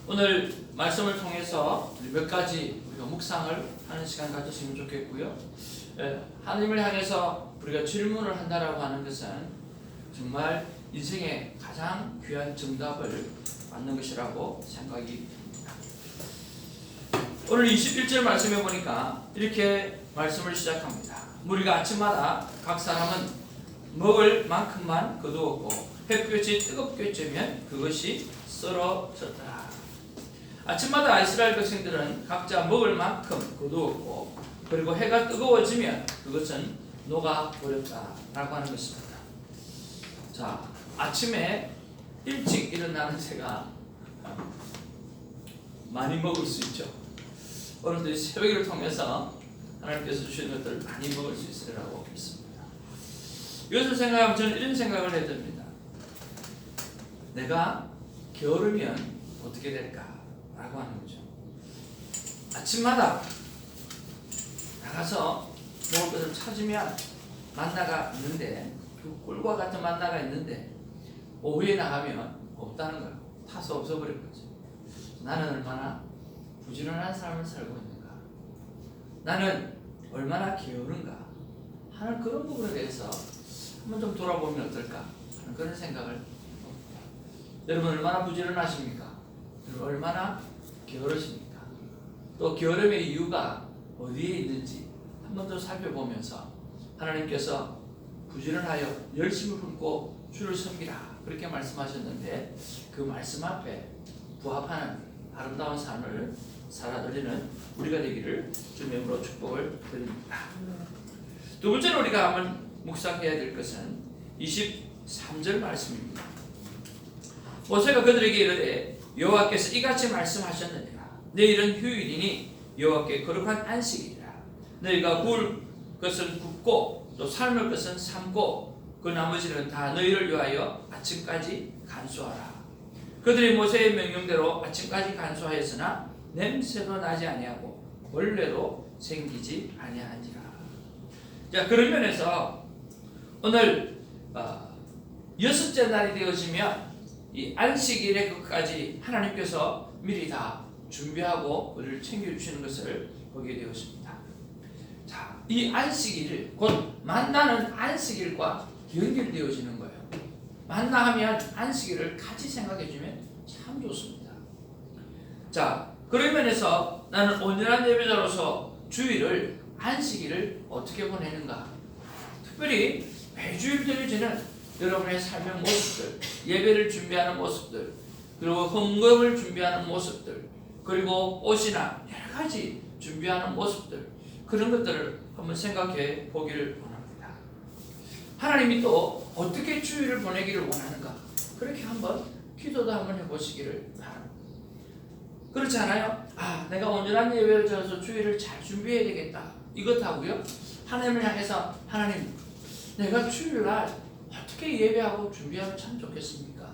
오늘 말씀을 통해서 몇 가지 우리가 묵상을 하는 시간 가졌으면 좋겠고요. 하나님을 향해서 우리가 질문을 한다라고 하는 것은 정말 인생의 가장 귀한 정답을 받는 것이라고 생각이 듭니다. 오늘 21절 말씀해 보니까 이렇게 말씀을 시작합니다. 우리가 아침마다 각 사람은 먹을 만큼만 거두었고 햇볕이 뜨겁게 쬐면 그것이 썰어졌더라. 아침마다 이스라엘 백성들은 각자 먹을 만큼 거두었고 그리고 해가 뜨거워지면 그것은 녹아버렸다라고 하는 것입니다. 자, 아침에 일찍 일어나는 새가 많이 먹을 수 있죠. 오늘도 새벽을 통해서 하나님께서 주신 것들을 많이 먹을 수 있으리라고 믿습니다. 이것을 생각하면 저는 이런 생각을 해야 됩니다. 내가 게으르면 어떻게 될까? 라고 하는 거죠. 아침마다 나가서 먹을 것을 찾으면 만나가 있는데 그 꿀과 같은 만나가 있는데 오후에 나가면 없다는 거예요. 타서 없어버린 거죠. 나는 얼마나 부지런한 삶을 살고 있는가, 나는 얼마나 게으른가 하는 그런 부분에 대해서 한번 좀 돌아보면 어떨까 하는 그런 생각을 해봅니다. 여러분 얼마나 부지런하십니까? 여러분 얼마나 게으르십니까? 또 게으름의 이유가 어디에 있는지 한번 더 살펴보면서 하나님께서 부지런하여 열심을 품고 주를 섬기라 그렇게 말씀하셨는데 그 말씀 앞에 부합하는 아름다운 삶을 살아드리는 우리가 되기를 주님의 이름으로 축복을 드립니다. 두 번째로 우리가 한번 묵상해야 될 것은 23절 말씀입니다. 모세가 그들에게 이르되 여호와께서 이같이 말씀하셨느니라. 내일은 휴일이니 여호와께 거룩한 안식이라. 너희가 구울 것은 굽고 또 삶을 것은 삶고 그 나머지는 다 너희를 위하여 아침까지 간수하라. 그들이 모세의 명령대로 아침까지 간수하였으나 냄새도 나지 아니하고 벌레도 생기지 아니하니라. 자, 그런 면에서 오늘 여섯째 날이 되어지면 이 안식일의 끝까지 하나님께서 미리 다 준비하고 우리를 챙겨주시는 것을 보게 되었습니다. 자, 이 안식일, 곧 만나는 안식일과 연결되어지는 거예요. 만나하면 안식일을 같이 생각해주면 참 좋습니다. 자, 그런 면에서 나는 온전한 예배자로서 주일을, 안식일을 어떻게 보내는가? 특별히 매주일 되어지는 여러분의 삶의 모습들, 예배를 준비하는 모습들, 그리고 헌금을 준비하는 모습들, 그리고 옷이나 여러 가지 준비하는 모습들, 그런 것들을 한번 생각해 보기를 원합니다. 하나님이 또 어떻게 주일을 보내기를 원하는가? 그렇게 한번 기도도 한번 해보시기를 바랍니다. 그렇지 않아요? 내가 온전한 예배를 드려서 주일을 잘 준비해야 되겠다. 이것하고요, 하나님을 향해서 하나님, 내가 주일날 어떻게 예배하고 준비하면 참 좋겠습니까?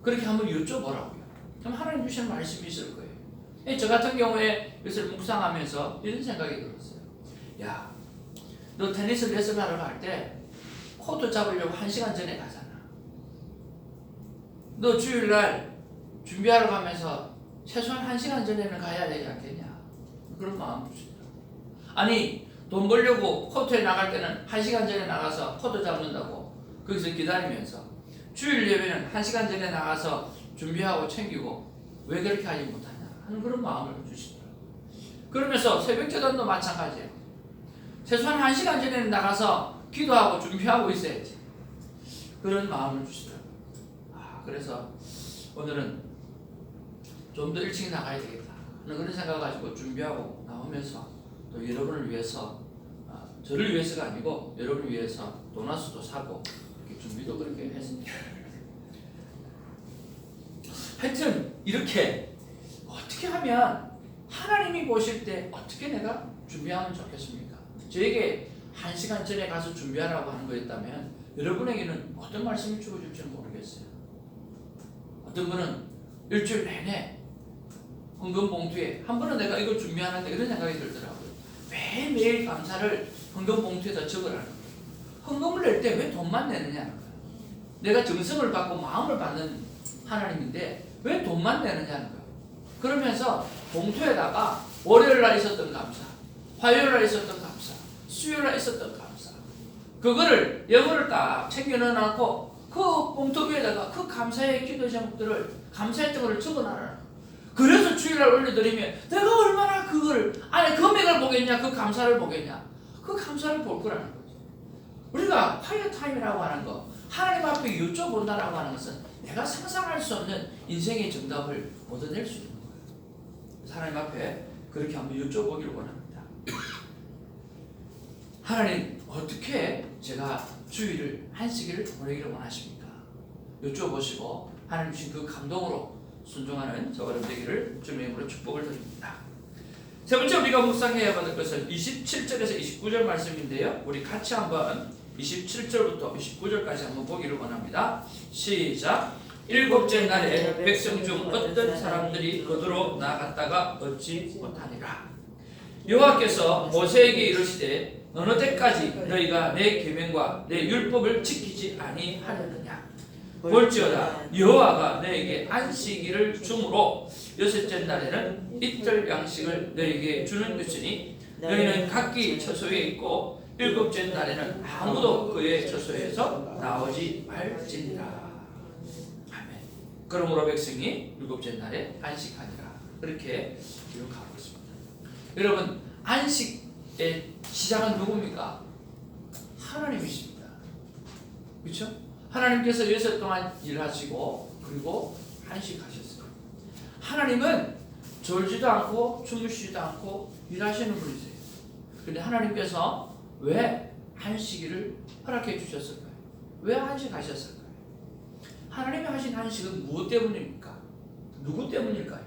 그렇게 한번 여쭤보라고요. 그럼 하나님 주시는 말씀이 있을 거예요. 저 같은 경우에 이것을 묵상하면서 이런 생각이 들었어요. 야, 너 테니스 레슨 하러 갈 때 코트 잡으려고 1시간 전에 가잖아. 너 주일날 준비하러 가면서 최소한 1시간 전에는 가야 되지 않겠냐? 그런 마음 주시더라고요. 아니, 돈 벌려고 코트에 나갈 때는 1시간 전에 나가서 코트 잡는다고 거기서 기다리면서 주일 예배는 1시간 전에 나가서 준비하고 챙기고 왜 그렇게 하지 못하냐 하는 그런 마음을 주시더라고요. 그러면서 새벽제단도 마찬가지예요. 최소한 1시간 전에는 나가서 기도하고 준비하고 있어야지. 그런 마음을 주시더라고요. 그래서 오늘은 좀 더 일찍 나가야 되겠다 하는 그런 생각을 가지고 준비하고 나오면서 또 여러분을 위해서, 저를 위해서가 아니고 여러분을 위해서 도넛도 사고 이렇게 준비도 그렇게 했습니다. 하여튼 이렇게 어떻게 하면 하나님이 보실 때 어떻게 내가 준비하면 좋겠습니까? 저에게 1시간 전에 가서 준비하라고 하는 거였다면 여러분에게는 어떤 말씀이 주어질지는 모르겠어요. 어떤 분은 일주일 내내 헌금 봉투에, 한 번은 내가 이걸 준비하는데 이런 생각이 들더라고요. 매일매일 감사를 헌금 봉투에다 적으라는 거예요. 헌금을 낼 때 왜 돈만 내느냐는 거예요. 내가 정성을 받고 마음을 받는 하나님인데 왜 돈만 내느냐는 거예요. 그러면서 봉투에다가 월요일 날 있었던 감사, 화요일 날 있었던 감사, 수요일 날 있었던 감사, 그거를 영어를 딱 챙겨 넣어놓고 그 봉투 위에다가 그 감사의 기도 제목들을, 감사했던 거를 적어놔라. 그래서 주일날 올려드리면 내가 얼마나 그걸 안에 금액을 보겠냐, 그 감사를 보겠냐, 그 감사를 볼 거라는 거죠. 우리가 콰이어 타임이라고 하는 거, 하나님 앞에 여쭤본다라고 하는 것은 내가 상상할 수 없는 인생의 정답을 얻어낼 수 있는 거예요. 하나님 앞에 그렇게 한번 여쭤보기를 원합니다. 하나님, 어떻게 제가 주일을 안식일을 보내기를 원하십니까? 여쭤보시고 하나님 주신 그 감동으로 순종하는 저 여러분 되기를 주님의 이름으로 축복을 드립니다. 세 번째 우리가 묵상해야 받을 것은 27절에서 29절 말씀인데요. 우리 같이 한번 27절부터 29절까지 한번 보기를 원합니다. 시작. 일곱째 날에 백성 중 어떤 사람들이 거두로 나갔다가 얻지 못하니라. 여호와께서 모세에게 이르시되 어느 때까지 너희가 내 계명과 내 율법을 지키지 아니하려느냐. 볼지어다 여호와가 너에게 안식일을 주므로 여섯째 날에는 이틀 양식을 너에게 주는 것이니 너희는 각기 처소에 있고 일곱째 날에는 아무도 그의 처소에서 나오지 말지니라. 아멘. 그러므로 백성이 일곱째 날에 안식하니라. 그렇게 기록하고 있습니다. 여러분, 안식의 시작은 누굽니까? 하나님이십니다. 그렇죠? 하나님께서 6일 동안 일하시고 그리고 안식하셨어요. 하나님은 졸지도 않고 주무시지도 않고 일하시는 분이세요. 그런데 하나님께서 왜 안식일을 허락해 주셨을까요? 왜 안식하셨을까요? 하나님이 하신 안식은 무엇 때문입니까? 누구 때문일까요?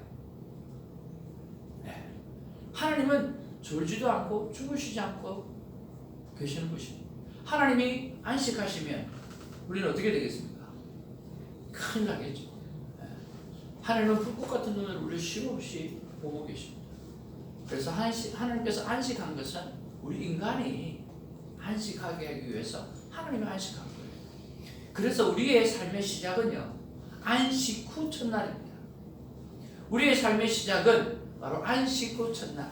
네. 하나님은 졸지도 않고 주무시지 않고 계시는 것입니다. 하나님이 안식하시면 우리는 어떻게 되겠습니까? 큰일 나겠죠. 하나님은 불꽃 같은 눈을 우리를 쉼없이 보고 계십니다. 그래서 하나님께서 안식한 것은 우리 인간이 안식하게 하기 위해서 하나님이 안식한 거예요. 그래서 우리의 삶의 시작은요, 안식 후 첫날입니다. 우리의 삶의 시작은 바로 안식 후 첫날.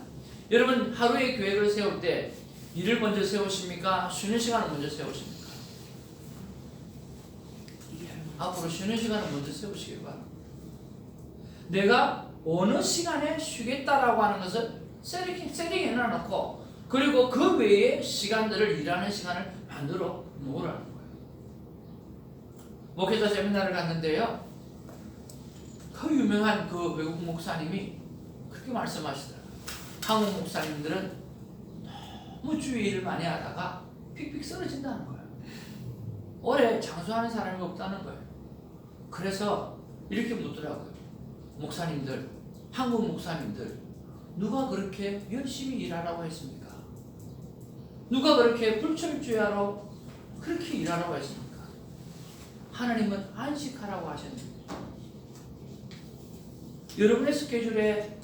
여러분, 하루의 계획을 세울 때 일을 먼저 세우십니까? 쉬는 시간을 먼저 세우십니까? 앞으로 쉬는 시간을 먼저 세우시길 바랍니다. 내가 어느 시간에 쉬겠다라고 하는 것을 세팅해 놔놓고 그리고 그 외에 시간들을 일하는 시간을 만들어 놓으라는 거예요. 목회자 세미나를 갔는데요, 그 유명한 그 외국 목사님이 그렇게 말씀하시더라고요. 한국 목사님들은 너무 주의 일을 많이 하다가 픽픽 쓰러진다는 거예요. 오래 장수하는 사람이 없다는 거예요. 그래서 이렇게 묻더라고요. 목사님들, 한국 목사님들, 누가 그렇게 열심히 일하라고 했습니까? 누가 그렇게 불철주야로 그렇게 일하라고 했습니까? 하나님은 안식하라고 하셨는데, 여러분의 스케줄에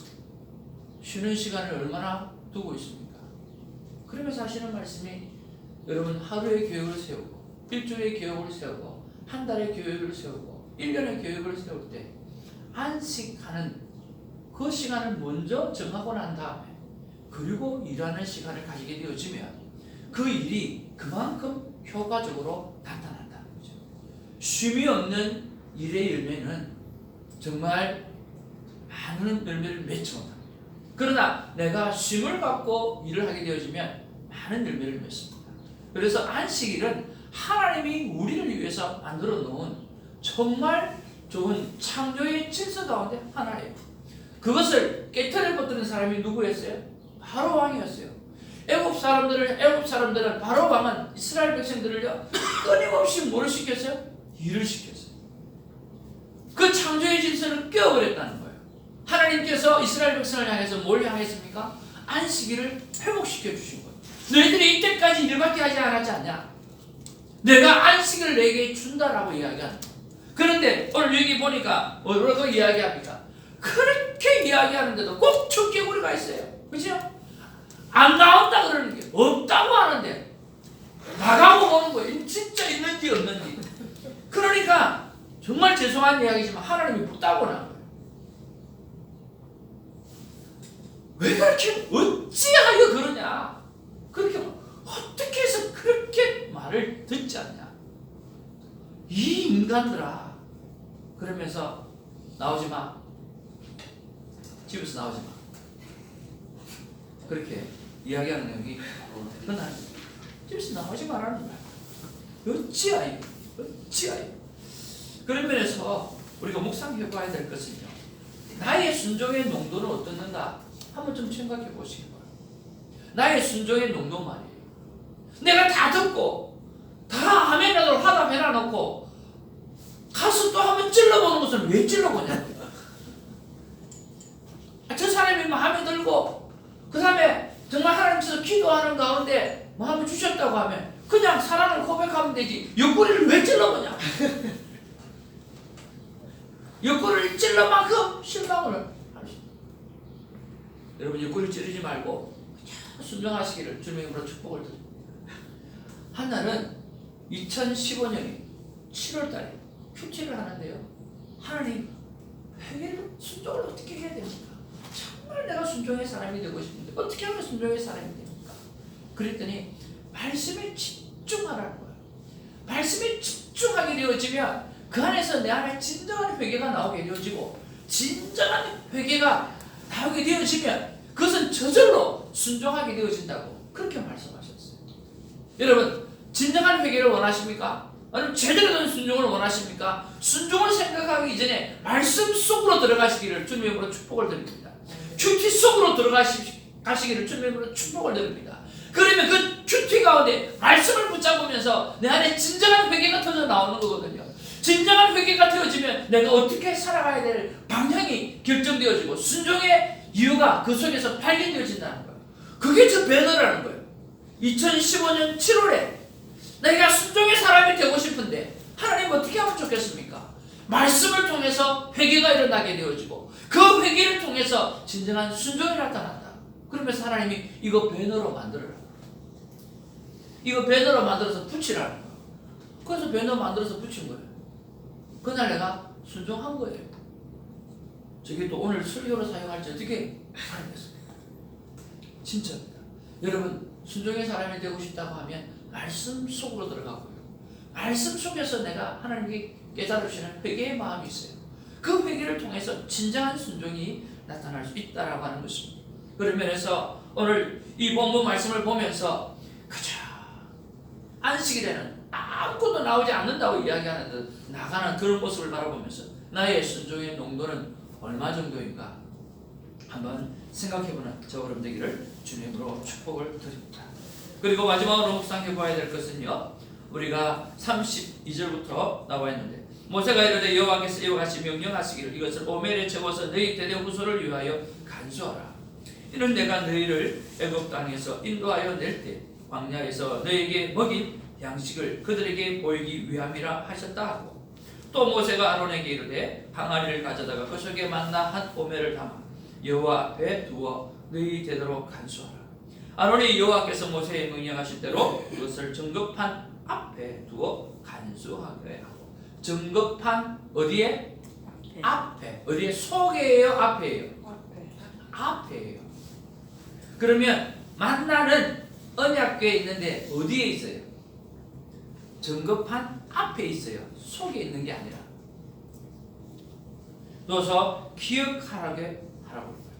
쉬는 시간을 얼마나 두고 있습니까? 그러면서 하시는 말씀이, 여러분 하루의 계획을 세우고 일주일의 계획을 세우고 한 달의 계획을 세우고 1년의 계획을 세울 때 안식하는 그 시간을 먼저 정하고 난 다음에 그리고 일하는 시간을 가지게 되어지면 그 일이 그만큼 효과적으로 나타난다는 거죠. 쉼이 없는 일의 열매는 정말 많은 열매를 맺지 못합니다. 그러나 내가 쉼을 갖고 일을 하게 되어지면 많은 열매를 맺습니다. 그래서 안식일은 하나님이 우리를 위해서 만들어 놓은 정말 좋은 창조의 질서 가운데 하나예요. 그것을 깨트려 버리는 사람이 누구였어요? 바로 왕이었어요. 애굽 사람들은 바로 왕은 이스라엘 백성들을요 끊임없이 뭐를 시켰어요? 일을 시켰어요. 그 창조의 질서를 깨어버렸다는 거예요. 하나님께서 이스라엘 백성을 향해서 뭘 향했습니까? 안식일을 회복시켜 주신 거예요. 너희들이 이때까지 일밖에 하지 않았지 않냐? 내가 안식을 내게 준다라고 이야기하는 거예요. 그런데 오늘 여기 보니까 뭐라고 이야기합니까? 그렇게 이야기하는데도 꼭 청개구리가 있어요. 그렇죠? 안 나온다 그러는 게 없다고 하는데 나가고 보는 거예요. 진짜 있는지 없는지. 그러니까 정말 죄송한 이야기지만 하나님이 못 따고 나는 거예요. 왜 그렇게 어찌하여 그러냐? 그렇게 어떻게 해서 그렇게 말을 듣지 않냐? 이 인간들아, 그러면서 나오지 마. 집에서 나오지 마. 그렇게 이야기하는 내용이 그날 집에서 나오지 말라는 거야. 어찌하여? 그런 면에서 우리가 묵상해 봐야 될 것은요, 나의 순종의 농도는 어떻는가 한번 좀 생각해 보시기 바랍니다. 나의 순종의 농도 말이에요. 내가 다 듣고 다 아멘으로 화답해 놔놓고 가서 또 한번 찔러보는 것을 왜 찔러보냐고요. 저 사람이 마음에 들고 그 다음에 정말 하나님께서 기도하는 가운데 마음을 주셨다고 하면 그냥 사랑을 고백하면 되지, 옆구리를 왜 찔러보냐. 옆구리를 찔러 만큼 실망을 할 수 있다. 여러분, 옆구리 찌르지 말고 순종하시기를 주님의 이름으로 축복을 드립니다. 한날은 2015년 7월달에 큐티를 하는데요, 하나님, 회개를 순종을 어떻게 해야 됩니까? 정말 내가 순종의 사람이 되고 싶은데 어떻게 하면 순종의 사람이 됩니까? 그랬더니 말씀에 집중하라는 거예요. 말씀에 집중하게 되어지면 그 안에서 내 안에 진정한 회개가 나오게 되어지고, 진정한 회개가 나오게 되어지면 그것은 저절로 순종하게 되어진다고 그렇게 말씀하셨어요. 여러분, 진정한 회개를 원하십니까? 아니면 제대로 된 순종을 원하십니까? 순종을 생각하기 이전에 말씀 속으로 들어가시기를 주님의 이름으로 축복을 드립니다. 큐티 속으로 들어가시기를 주님의 이름으로 축복을 드립니다. 그러면 그 큐티 가운데 말씀을 붙잡으면서 내 안에 진정한 회개가 터져 나오는 거거든요. 진정한 회개가 되어지면 내가 어떻게 살아가야 될 방향이 결정되어지고 순종의 이유가 그 속에서 발견되어진다는 거예요. 그게 저 배너라는 거예요. 2015년 7월에 내가 순종의 사람이 되고 싶은데 하나님 어떻게 하면 좋겠습니까? 말씀을 통해서 회개가 일어나게 되어지고 그 회개를 통해서 진정한 순종이 나타난다. 그러면서 하나님이 이거 배너로 만들어라. 이거 배너로 만들어서 붙이라는 거예요. 그래서 배너 만들어서 붙인 거예요. 그날 내가 순종한 거예요. 저게 또 오늘 설교로 사용할지 어떻게 알겠습니까? 진짜입니다. 여러분, 순종의 사람이 되고 싶다고 하면 말씀 속으로 들어가고요, 말씀 속에서 내가 하나님께 깨달으시는 회개의 마음이 있어요. 그 회개를 통해서 진정한 순종이 나타날 수 있다라고 하는 것입니다. 그런 면에서 오늘 이 본문 말씀을 보면서 그저 안식일에는 아무것도 나오지 않는다고 이야기하는 듯 나가는 그런 모습을 바라보면서 나의 순종의 농도는 얼마 정도인가 한번 생각해보는 저 여러분 되기를 주님으로 축복을 드립니다. 그리고 마지막으로 묵상해 봐야 될 것은요, 우리가 32절부터 나와 있는데, 모세가 이르되 여호와께서 이와 같이 명령하시기를 이것을 오멜에 채워서 너희 대대 후손을 위하여 간수하라. 이는 내가 너희를 애굽 땅에서 인도하여 낼 때 광야에서 너희에게 먹인 양식을 그들에게 보이기 위함이라 하셨다 하고, 또 모세가 아론에게 이르되 항아리를 가져다가 그 속에 만나 한 오멜을 담아 여호와 앞에 두어 너희 대대로 간수하라. 아론이 여호와께서 모세의 명령하신 대로 그것을 정급판 앞에 두어 간수하게 하고, 정급판 어디에? 앞에. 어디에? 속에예요? 앞에예요? 앞에예요. 그러면 만나는 언약궤에 있는데 어디에 있어요? 정급판 앞에 있어요. 속에 있는 게 아니라. 그래서 기억하라게 하라고 했어요.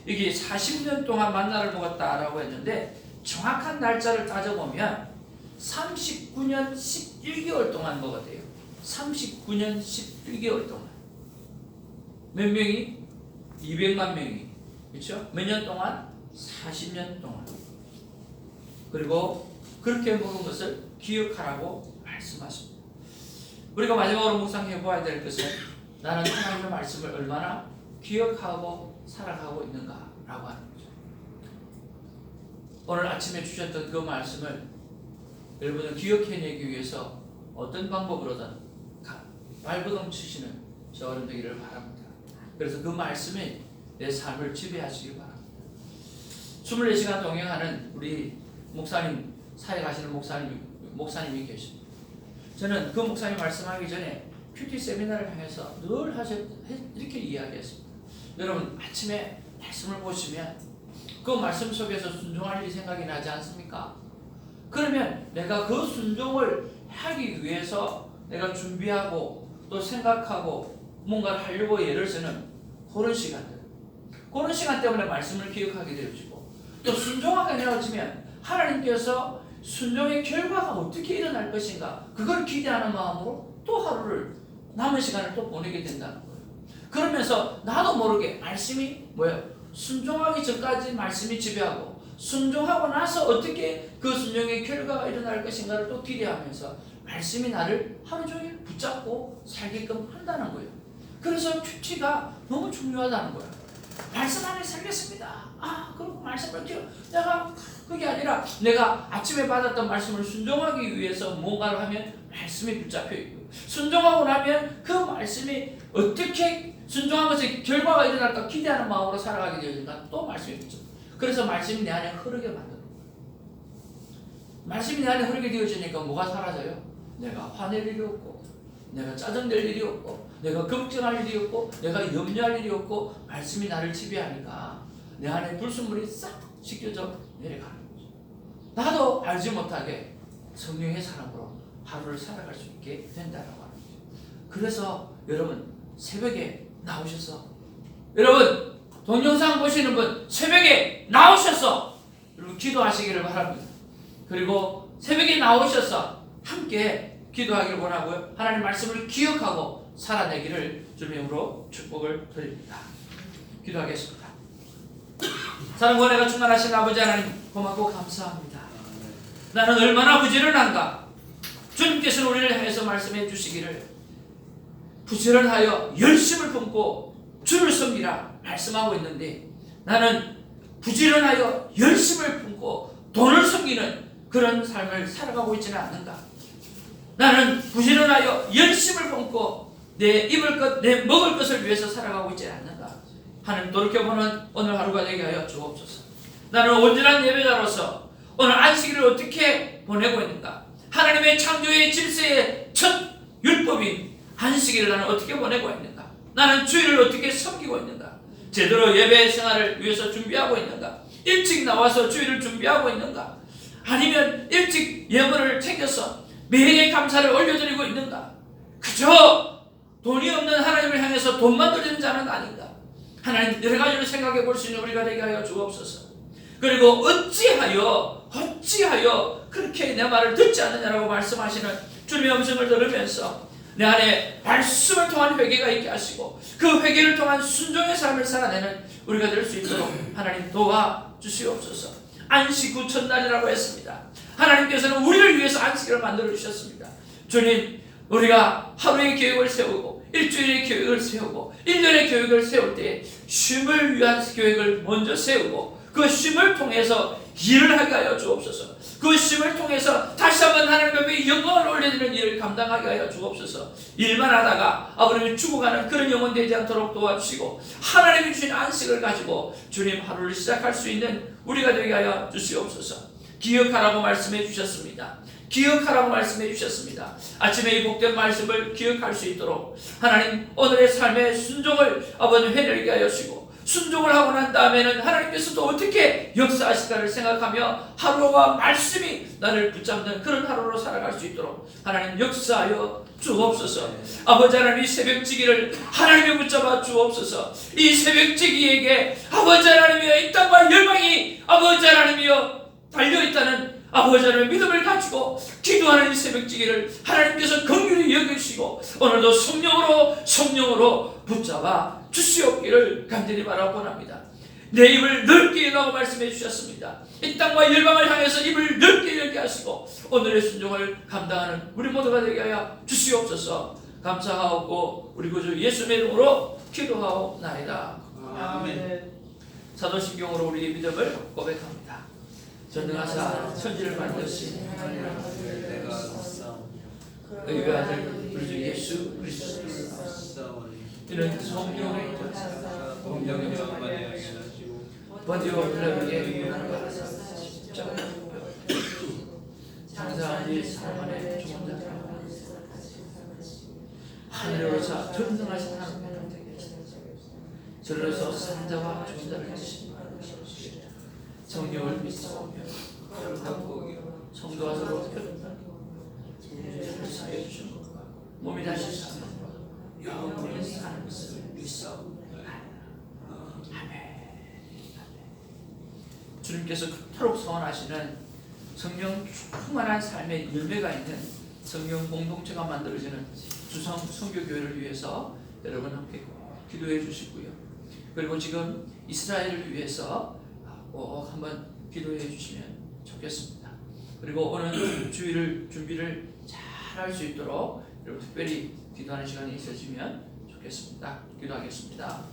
이게 40년 동안 만나를 먹었다라고 했는데 정확한 날짜를 따져보면 39년 11개월 동안 먹었대요. 39년 11개월 동안. 몇 명이? 200만 명이. 그렇죠? 몇 년 동안? 40년 동안. 그리고 그렇게 먹은 것을 기억하라고 말씀하십니다. 우리가 마지막으로 묵상해 보아야 될 것은 나는 하나님의 말씀을 얼마나 기억하고 살아가고 있는가라고 하는 거죠. 오늘 아침에 주셨던 그 말씀을 여러분은 기억해내기 위해서 어떤 방법으로든 발버둥 치시는 저 어른 되기를 바랍니다. 그래서 그 말씀이 내 삶을 지배하시기 바랍니다. 24시간 동행하는 우리 목사님, 사역하시는 목사님이 계십니다. 저는 그 목사님 말씀하기 전에 큐티 세미나를 향해서 늘 이렇게 이야기했습니다. 여러분, 아침에 말씀을 보시면 그 말씀 속에서 순종할 일이 생각이 나지 않습니까? 그러면 내가 그 순종을 하기 위해서 내가 준비하고 또 생각하고 뭔가를 하려고 애를 쓰는 그런 시간들, 그런 시간 때문에 말씀을 기억하게 되어지고, 또 순종하게 되어지면 하나님께서 순종의 결과가 어떻게 일어날 것인가, 그걸 기대하는 마음으로 또 하루를, 남은 시간을 또 보내게 된다는 거예요. 그러면서 나도 모르게 말씀이 뭐예요? 순종하기 전까지 말씀이 지배하고, 순종하고 나서 어떻게 그 순종의 결과가 일어날 것인가를 또 기대하면서 말씀이 나를 하루 종일 붙잡고 살게끔 한다는 거예요. 그래서 큐티가 너무 중요하다는 거예요. 말씀 안에 살겠습니다. 그리고 말씀을 내가 그게 아니라 내가 아침에 받았던 말씀을 순종하기 위해서 뭔가를 하면 말씀이 붙잡혀 있고, 순종하고 나면 그 말씀이 어떻게 순종한 것의 결과가 일어날까 기대하는 마음으로 살아가게 되니까 또 말씀이 붙잡혀. 그래서 말씀이 내 안에 흐르게 만드는 거예요. 말씀이 내 안에 흐르게 되어지니까 뭐가 사라져요? 내가 화낼 일이 없고, 내가 짜증낼 일이 없고, 내가 걱정할 일이 없고, 내가 염려할 일이 없고, 말씀이 나를 지배하니까 내 안에 불순물이 싹 씻겨져 내려가는 거죠. 나도 알지 못하게 성령의 사람으로 하루를 살아갈 수 있게 된다라고 하는 거죠. 그래서 여러분 새벽에 나오셔서, 여러분 동영상 보시는 분 새벽에 나오셔서 여러분 기도하시기를 바랍니다. 그리고 새벽에 나오셔서 함께 기도하기를 원하고요. 하나님 말씀을 기억하고 살아내기를 주님의 이름으로 축복을 드립니다. 기도하겠습니다. 사랑과 은혜가 충만하신 아버지 하나님, 고맙고 감사합니다. 나는 얼마나 부지런한가. 주님께서는 우리를 향해서 말씀해 주시기를 부지런하여 열심을 품고 주를 섬기라 말씀하고 있는데, 나는 부지런하여 열심을 품고 돈을 섬기는 그런 삶을 살아가고 있지는 않는가. 나는 부지런하여 열심을 품고 내 입을 것, 내 먹을 것을 위해서 살아가고 있지 않는가. 하나님 돌이켜보는 오늘 하루가 되게 하여 주옵소서. 나는 온전한 예배자로서 오늘 안식일을 어떻게 보내고 있는가. 하나님의 창조의 질서의 첫 율법인 안식일을 나는 어떻게 보내고 있는가. 나는 주일을 어떻게 섬기고 있는가. 제대로 예배 생활을 위해서 준비하고 있는가. 일찍 나와서 주일을 준비하고 있는가. 아니면 일찍 예물을 챙겨서 매일의 감사를 올려드리고 있는가. 그저 돈이 없는 하나님을 향해서 돈만 드리는 자는 아닌가. 하나님 여러 가지를 생각해 볼 수 있는 우리가 되게 하여 주옵소서. 그리고 어찌하여 그렇게 내 말을 듣지 않느냐라고 말씀하시는 주님의 음성을 들으면서 내 안에 말씀을 통한 회개가 있게 하시고, 그 회개를 통한 순종의 삶을 살아내는 우리가 될 수 있도록 하나님 도와주시옵소서. 안식 후 첫날이라고 했습니다. 하나님께서는 우리를 위해서 안식일을 만들어 주셨습니다. 주님, 우리가 하루의 계획을 세우고 일주일의 계획을 세우고 1년의 계획을 세울 때 쉼을 위한 계획을 먼저 세우고, 그 쉼을 통해서 일을 하게 하여 주옵소서. 그 쉼을 통해서 다시 한번 하나님 앞에 영광을 올려드리는 일을 감당하게 하여 주옵소서. 일만 하다가 아버님이 죽어가는 그런 영혼 되지 않도록 도와주시고, 하나님이 주신 안식을 가지고 주님 하루를 시작할 수 있는 우리가 되게 하여 주시옵소서. 기억하라고 말씀해 주셨습니다. 기억하라고 말씀해 주셨습니다. 아침에 이 복된 말씀을 기억할 수 있도록 하나님 오늘의 삶의 순종을 아버님 해내게 하여 주시고, 순종을 하고 난 다음에는 하나님께서도 어떻게 역사하실까를 생각하며 하루가 말씀이 나를 붙잡는 그런 하루로 살아갈 수 있도록 하나님 역사하여 주옵소서. 아버지 하나님, 이 새벽지기를 하나님이 붙잡아 주옵소서. 이 새벽지기에게 아버지 하나님이여 이 땅과 열방이 아버지 하나님이여 달려있다는 아버지 하나님의 믿음을 가지고 기도하는 이 새벽지기를 하나님께서 긍휼히 여기시고 오늘도 성령으로 붙잡아 주시옵기를 간절히 바라고 원합니다. 내 입을 넓게 열라고 말씀해 주셨습니다. 이 땅과 열방을 향해서 입을 넓게 열게 하시고 오늘의 순종을 감당하는 우리 모두가 되게 하여 주시옵소서. 감사하고 우리 구주 예수님의 이름으로 기도하옵나이다. 아멘. 사도신경으로 우리의 믿음을 고백합니다. 전능하사 천지를 만드신 의의 아들 우리 주 예수 그리스도, 이는 성령의 전사 공경의 전반에 번지와 빌라에게 유난을 받아서 십자가에 장사한 지 사람 안에 죽은 자 하늘에 오르사 전능하신 하나님 들어서 산자와 죽은 자를 지시옵시고 성령을 믿사오며 성도와 서로 죄를 사하여 주시고 몸이 다시 사는 영원히 사는 것을 믿사옵나이다. 아멘. 주님께서 그토록 소원하시는 성령 충만한 삶의 열매가 있는 성령 공동체가 만들어지는 주성 선교교회를 위해서 여러분 함께 기도해 주시고요. 그리고 지금 이스라엘을 위해서 꼭 한번 기도해 주시면 좋겠습니다. 그리고 오늘 주일을 준비를 잘 할 수 있도록 여러분 특별히 기도하는 시간이 있어지면 좋겠습니다. 기도하겠습니다.